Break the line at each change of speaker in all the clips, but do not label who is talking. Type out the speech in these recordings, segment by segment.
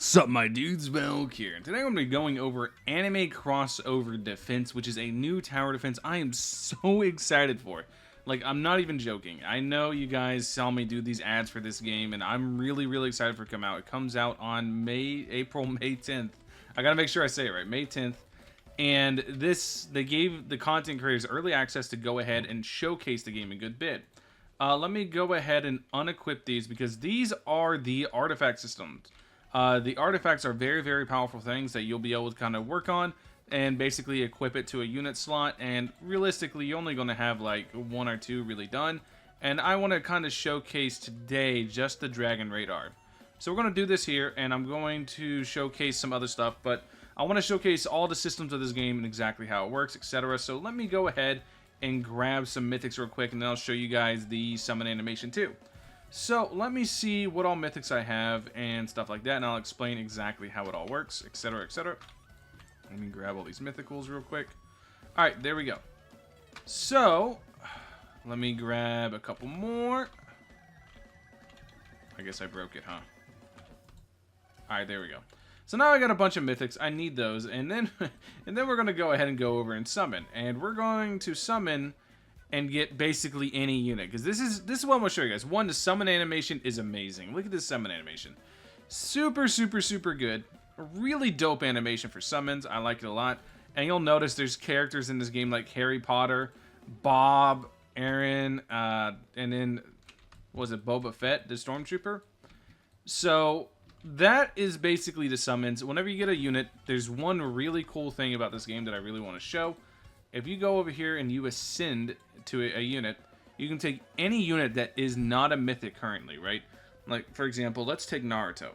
Sup my dudes, Valk here. Today I'm going to be going over Anime Crossover Defense, which is a new tower defense I am so excited for. Like, I'm not even joking. I know you guys saw me do these ads for this game, and I'm really excited for it to come out. It comes out on May 10th. I gotta make sure I say it right, May 10th. And they gave the content creators early access to go ahead and showcase the game a good bit. Let me go ahead and unequip these because these are the artifact systems. The artifacts are very powerful things that you'll be able to kind of work on and basically equip it to a unit slot, and realistically you're only going to have like one or two really done, and I want to kind of showcase today just the Dragon Radar. So we're going to do this here, and I'm going to showcase some other stuff, but I want to showcase all the systems of this game and exactly how it works, etc. So let me go ahead and grab some mythics real quick, and then I'll show you guys the summon animation too. So let me see what all mythics I have and stuff like that, and I'll explain exactly how it all works, etc, etc. Let me grab all these mythicals real quick. Alright, there we go. So, let me grab a couple more. I guess I broke it, huh? Alright, there we go. So now I got a bunch of mythics. I need those, and then we're going to go ahead and go over and summon. And we're going to summon and get basically any unit, because this is what I'm going to show you guys. One, the summon animation is amazing. Look at this summon animation. Super good. A really dope animation for summons. I like it a lot. And you'll notice there's characters in this game like Harry Potter, Bob, Aaron, and then, was it Boba Fett, the Stormtrooper? So that is basically the summons. Whenever you get a unit, there's one really cool thing about this game that I really want to show. If you go over here and you ascend to a unit, you can take any unit that is not a mythic currently, right? Like, for example, let's take Naruto.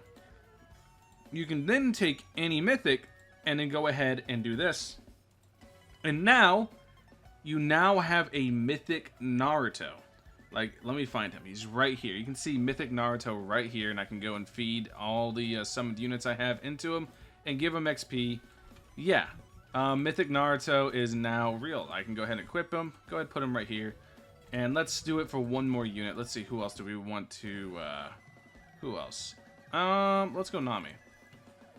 You can then take any mythic and then go ahead and do this. And now, you now have a mythic Naruto. Like, let me find him. He's right here. You can see mythic Naruto right here, and I can go and feed all the summoned units I have into him and give him XP. Yeah. Mythic Naruto is now real. I can go ahead and equip him. Go ahead and put him right here. And let's do it for one more unit. Let's see, who else do we want to... who else? Let's go Nami.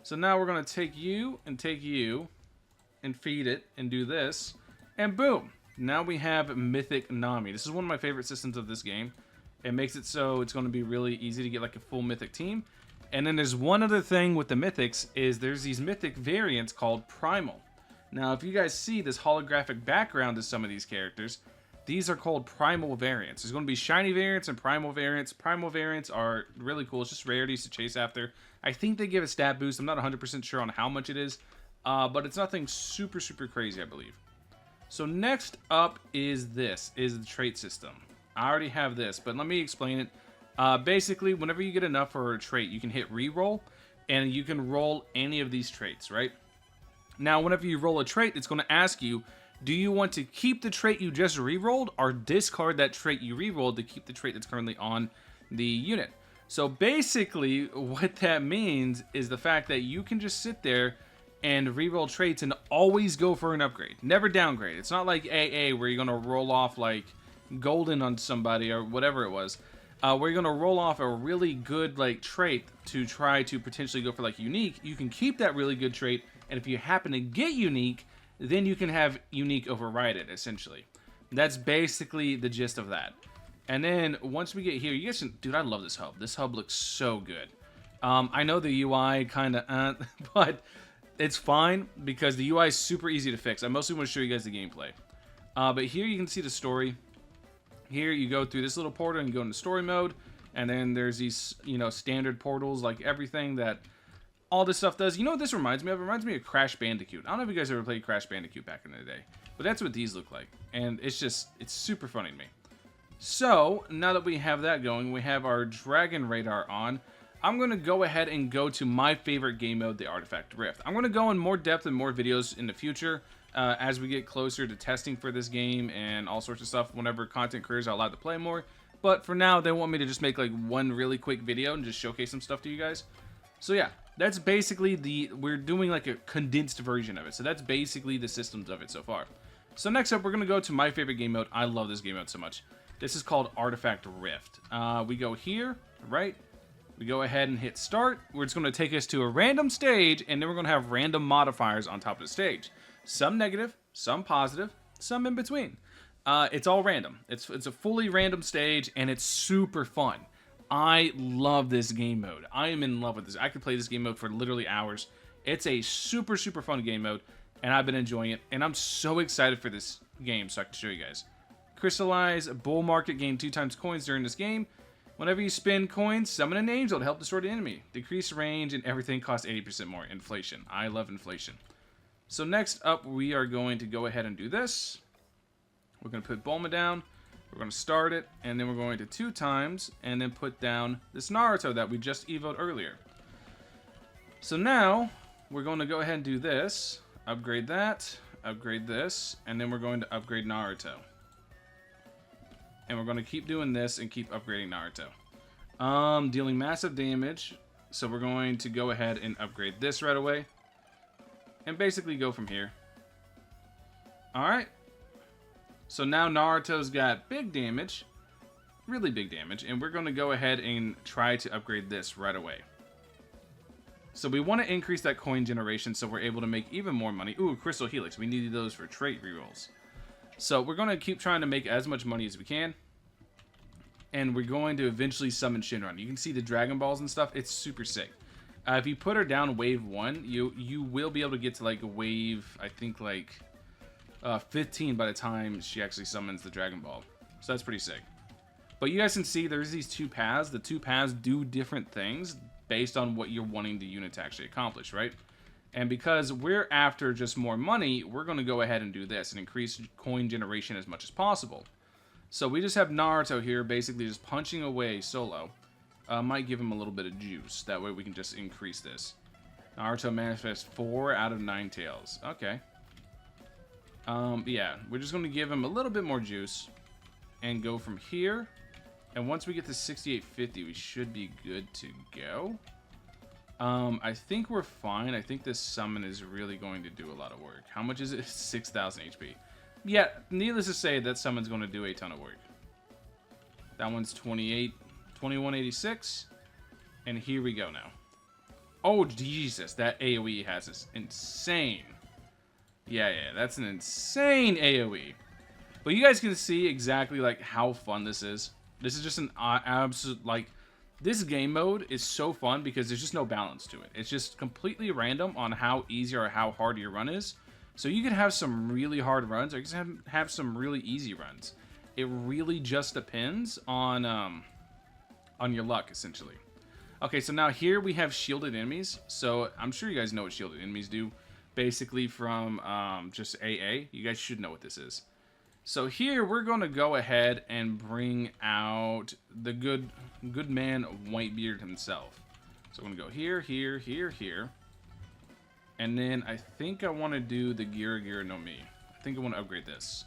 So now we're going to take you and feed it and do this. And boom! Now we have Mythic Nami. This is one of my favorite systems of this game. It makes it so it's going to be really easy to get like a full Mythic team. And then there's one other thing with the Mythics, is there's these Mythic variants called Primal. Now, if you guys see this holographic background to some of these characters, these are called Primal variants. There's going to be Shiny variants and Primal variants. Primal variants are really cool. It's just rarities to chase after. I think they give a stat boost. I'm not 100% sure on how much it is, but it's nothing super crazy, I believe. So next up is the trait system. I already have this, but let me explain it. Basically, whenever you get enough for a trait, you can hit reroll, and you can roll any of these traits, right? Now, whenever you roll a trait, it's going to ask you, do you want to keep the trait you just rerolled, or discard that trait you rerolled to keep the trait that's currently on the unit? So basically, what that means is the fact that you can just sit there and reroll traits and always go for an upgrade. Never downgrade. It's not like AA where you're going to roll off like golden on somebody or whatever it was. Where you're going to roll off a really good like trait to try to potentially go for like unique. You can keep that really good trait, and if you happen to get unique, then you can have unique override it, essentially. That's basically the gist of that. And then once we get here, you guys can, dude, I love this hub. This hub looks so good. I know the UI kind of, but it's fine because the UI is super easy to fix. I mostly want to show you guys the gameplay. But here you can see the story. Here you go through this little portal and you go into story mode. And then there's these, you know, standard portals, like everything that all this stuff does. You know what this reminds me of? It reminds me of Crash Bandicoot. I don't know if you guys ever played Crash Bandicoot back in the day, but that's what these look like. And it's super funny to me. So, now that we have that going, we have our Dragon Radar on. I'm going to go ahead and go to my favorite game mode, the Artifact Rift. I'm going to go in more depth and more videos in the future as we get closer to testing for this game and all sorts of stuff whenever content creators are allowed to play more. But for now, they want me to just make like one really quick video and just showcase some stuff to you guys. So yeah, that's basically we're doing like a condensed version of it. So that's basically the systems of it so far. So next up, we're going to go to my favorite game mode. I love this game mode so much. This is called Artifact Rift. We go here, right? We go ahead and hit start, where it's going to take us to a random stage, and then we're going to have random modifiers on top of the stage. Some negative, some positive, some in between. It's all random. It's a fully random stage, and it's super fun. I love this game mode. I am in love with this. I could play this game mode for literally hours. It's a super, super fun game mode, and I've been enjoying it, and I'm so excited for this game, so I can show you guys. Crystallize bull market, gain 2 times coins during this game. Whenever you spend coins, summon an angel to help destroy the enemy. Decrease range and everything costs 80% more. Inflation. I love inflation. So next up, we are going to go ahead and do this. We're going to put Bulma down. We're going to start it. And then we're going to 2 times. And then put down this Naruto that we just evoed earlier. So now, we're going to go ahead and do this. Upgrade that. Upgrade this. And then we're going to upgrade Naruto. And we're going to keep doing this and keep upgrading Naruto. Dealing massive damage. So we're going to go ahead and upgrade this right away. And basically go from here. Alright. So now Naruto's got big damage. Really big damage. And we're going to go ahead and try to upgrade this right away. So we want to increase that coin generation so we're able to make even more money. Ooh, Crystal Helix. We needed those for trait rerolls. So we're going to keep trying to make as much money as we can. And we're going to eventually summon Shinron. You can see the Dragon Balls and stuff. It's super sick. If you put her down wave 1, you will be able to get to like wave, I think like 15 by the time she actually summons the Dragon Ball. So that's pretty sick. But you guys can see there's these 2 paths. The 2 paths do different things based on what you're wanting the unit to actually accomplish, right? And because we're after just more money, we're going to go ahead and do this and increase coin generation as much as possible. So we just have Naruto here basically just punching away solo. Might give him a little bit of juice. That way we can just increase this. Naruto manifests 4 out of 9 tails. Okay. Yeah, we're just going to give him a little bit more juice. And go from here. And once we get to 6850, we should be good to go. I think we're fine. I think this summon is really going to do a lot of work. How much is it? 6,000 HP. Yeah, needless to say, that summon's going to do a ton of work. That one's 2186. And here we go now. Oh, Jesus. That AoE has is insane. Yeah, that's an insane AoE. But you guys can see exactly, like, how fun this is. This is just an absolute, like... This game mode is so fun because there's just no balance to it. It's just completely random on how easy or how hard your run is. So you can have some really hard runs or you can have some really easy runs. It really just depends on your luck, essentially. Okay, so now here we have shielded enemies. So I'm sure you guys know what shielded enemies do. Basically from just AA. You guys should know what this is. So here we're going to go ahead and bring out the good man Whitebeard himself. So I'm going to go here, here, here, here. And then I think I want to do the Gira Gira no Mi. I think I want to upgrade this.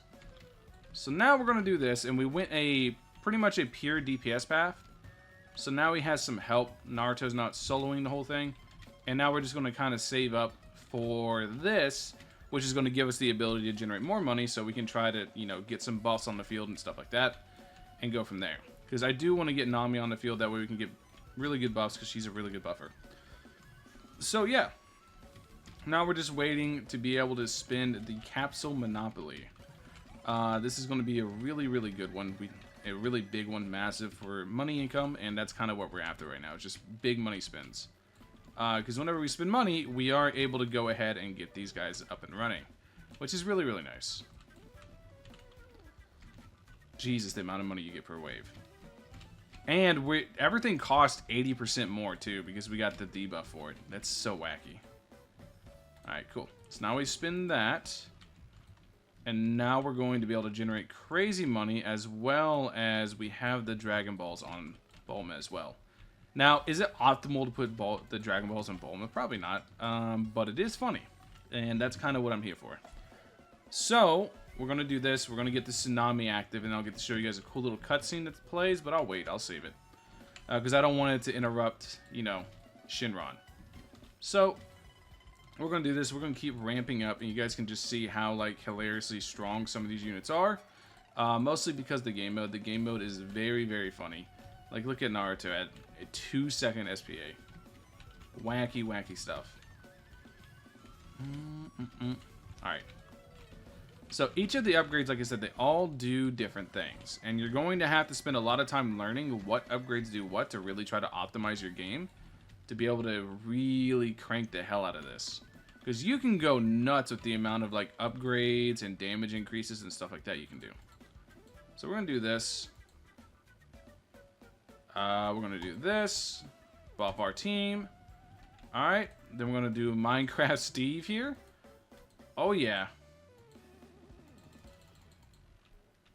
So now we're going to do this, and we went pretty much a pure DPS path. So now he has some help. Naruto's not soloing the whole thing. And now we're just going to kind of save up for this, which is going to give us the ability to generate more money so we can try to, you know, get some buffs on the field and stuff like that and go from there. Because I do want to get Nami on the field, that way we can get really good buffs because she's a really good buffer. So, yeah. Now we're just waiting to be able to spend the Capsule Monopoly. This is going to be a really, really good one. A really big one, massive for money income, and that's kind of what we're after right now. It's just big money spins. Because whenever we spend money, we are able to go ahead and get these guys up and running, which is really, really nice. Jesus, the amount of money you get per wave. And everything costs 80% more, too, because we got the debuff for it. That's so wacky. Alright, cool. So now we spin that. And now we're going to be able to generate crazy money, as well as we have the Dragon Balls on Bulma as well. Now, is it optimal to put the Dragon Balls on Bulma? Probably not, but it is funny, and that's kind of what I'm here for. So, we're going to do this. We're going to get the Tsunami active, and I'll get to show you guys a cool little cutscene that plays, but I'll wait. I'll save it, because I don't want it to interrupt, you know, Shinron. So, we're going to do this. We're going to keep ramping up, and you guys can just see how, like, hilariously strong some of these units are, mostly because the game mode is very, very funny. Like, look at Naruto at a 2-second SPA. Wacky, wacky stuff. Alright. So each of the upgrades, like I said, they all do different things. And you're going to have to spend a lot of time learning what upgrades do what to really try to optimize your game. To be able to really crank the hell out of this. Because you can go nuts with the amount of like upgrades and damage increases and stuff like that you can do. So we're going to do this. We're going to do this. Buff our team. Alright. Then we're going to do Minecraft Steve here. Oh yeah.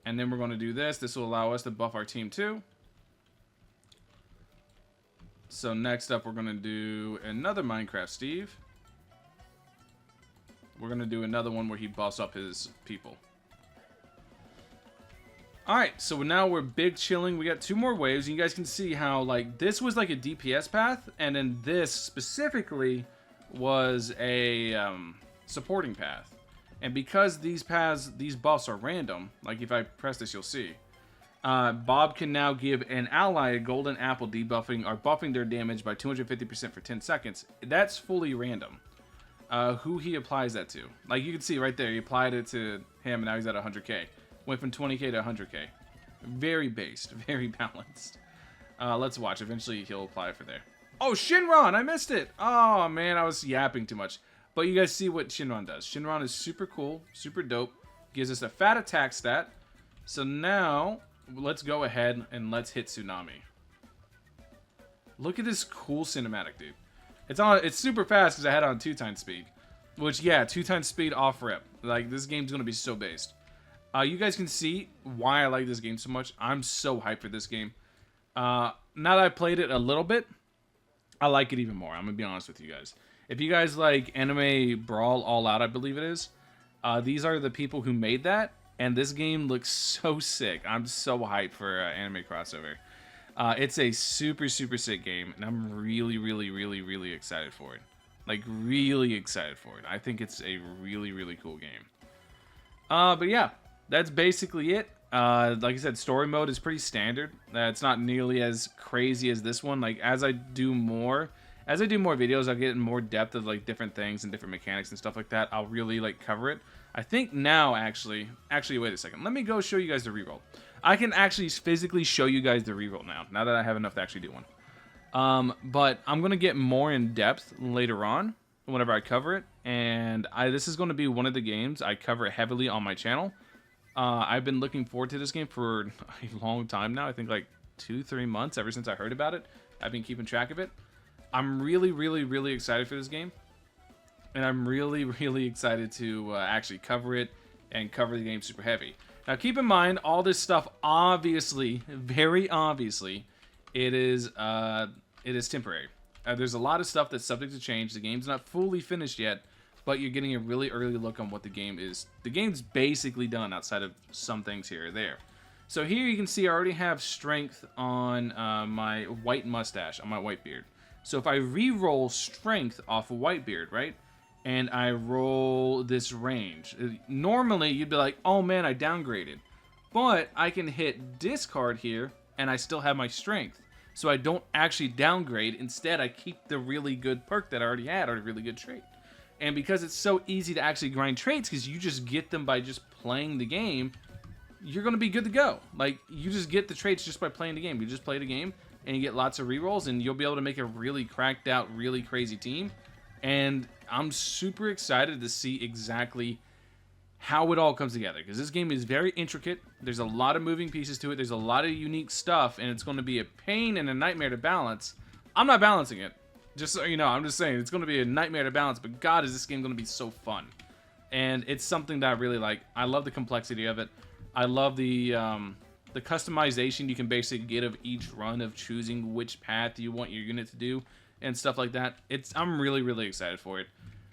And then we're going to do this. This will allow us to buff our team too. So next up, we're going to do another Minecraft Steve. We're going to do another one where he buffs up his people. Alright, so now we're big chilling. We got 2 more waves. You guys can see how, like, this was like a DPS path. And then this specifically was a supporting path. And because these paths, these buffs are random, like if I press this, you'll see. Bob can now give an ally a golden apple debuffing or buffing their damage by 250% for 10 seconds. That's fully random. Who he applies that to. Like you can see right there, he applied it to him and now he's at 100k. Went from 20k to 100k. Very based, very balanced. Let's watch. Eventually he'll apply it for there. Oh, Shinron! I missed it! Oh man, I was yapping too much. But you guys see what Shinron does. Shinron is super cool, super dope. Gives us a fat attack stat. So now, let's go ahead and let's hit Tsunami. Look at this cool cinematic, dude. It's super fast because I had it on 2x speed. Which, yeah, 2x speed off rip. Like, this game's going to be so based. You guys can see why I like this game so much. I'm so hyped for this game. Now that I've played it a little bit, I like it even more. I'm going to be honest with you guys. If you guys like Anime Brawl All Out, I believe it is, these are the people who made that, and this game looks so sick. I'm so hyped for Anime Crossover. It's a super, super sick game, and I'm really, really, really, really excited for it. Like, really excited for it. I think it's a really, really cool game. But yeah, that's basically it. Like I said, story mode is pretty standard. It's not nearly as crazy as this one. Like, as I do more videos, I'll get in more depth of like different things and different mechanics and stuff like that. I'll really like cover it. I think now actually wait a second. Let me go show you guys the reroll. I can actually physically show you guys the reroll now that I have enough to actually do one. But I'm gonna get more in depth later on whenever I cover it, and this is going to be one of the games I cover heavily on my channel. I've been looking forward to this game for a long time now. I think like 2-3 months ever since I heard about it. I've been keeping track of it. I'm really, really, really excited for this game. And I'm really, really excited to actually cover it and cover the game super heavy. Now, keep in mind, all this stuff, obviously, very obviously, it is temporary. There's a lot of stuff that's subject to change. The game's not fully finished yet, but you're getting a really early look on what the game is. The game's basically done outside of some things here or there. So here you can see I already have strength on my white mustache, on my white beard. So if I re-roll strength off of Whitebeard, right, and I roll this range, normally you'd be like, oh man, I downgraded. But I can hit discard here, and I still have my strength. So I don't actually downgrade. Instead, I keep the really good perk that I already had, or a really good trait. And because it's so easy to actually grind traits, because you just get them by just playing the game, you're going to be good to go. Like, you just get the traits just by playing the game. You just play the game, and you get lots of rerolls, and you'll be able to make a really cracked out, really crazy team. And I'm super excited to see exactly how it all comes together, because this game is very intricate. There's a lot of moving pieces to it. There's a lot of unique stuff, and it's going to be a pain and a nightmare to balance. I'm not balancing it. Just so you know, I'm just saying, it's going to be a nightmare to balance, but God, is this game going to be so fun. And it's something that I really like. I love the complexity of it. I love the customization you can basically get of each run of choosing which path you want your unit to do and stuff like that. I'm really, really excited for it.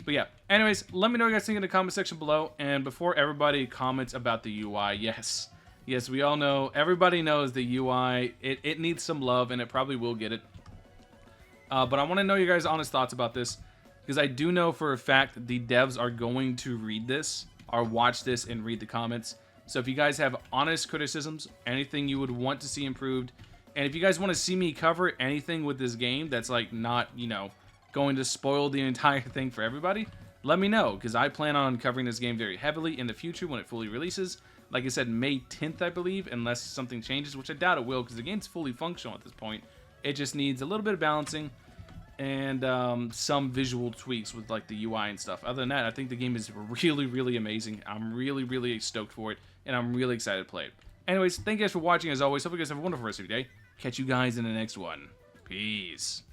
But yeah, anyways, let me know what you guys think in the comment section below. And before everybody comments about the UI, yes, we all know, everybody knows the UI, it needs some love, and it probably will get it. But I want to know your guys' honest thoughts about this, because I do know for a fact the devs are going to read this, or watch this and read the comments. So if you guys have honest criticisms, anything you would want to see improved, And if you guys want to see me cover anything with this game that's like not, you know, going to spoil the entire thing for everybody, let me know, because I plan on covering this game very heavily in the future when it fully releases. Like I said, May 10th, I believe, unless something changes, which I doubt it will, because the game's fully functional at this point. It just needs a little bit of balancing and some visual tweaks with like the UI and stuff. Other than that, I think the game is really, really amazing. I'm really, really stoked for it, and I'm really excited to play it. Anyways, thank you guys for watching as always. Hope you guys have a wonderful rest of your day. Catch you guys in the next one. Peace.